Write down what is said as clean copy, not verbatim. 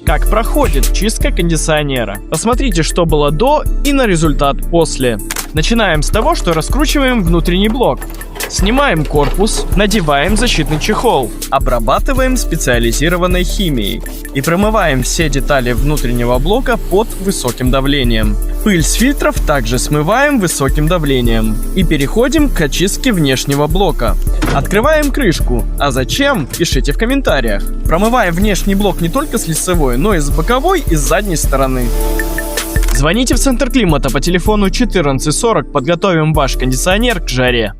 Как проходит чистка кондиционера? Посмотрите, что было до и на результат после. Начинаем с того, что раскручиваем внутренний блок. Снимаем корпус, надеваем защитный чехол, обрабатываем специализированной химией и промываем все детали внутреннего блока под высоким давлением. Пыль с фильтров также смываем высоким давлением. И переходим к очистке внешнего блока. Открываем крышку. А зачем? Пишите в комментариях. Промываем внешний блок не только с лицевой, но и с боковой и с задней стороны. Звоните в Центр климата по телефону 1440, подготовим ваш кондиционер к жаре.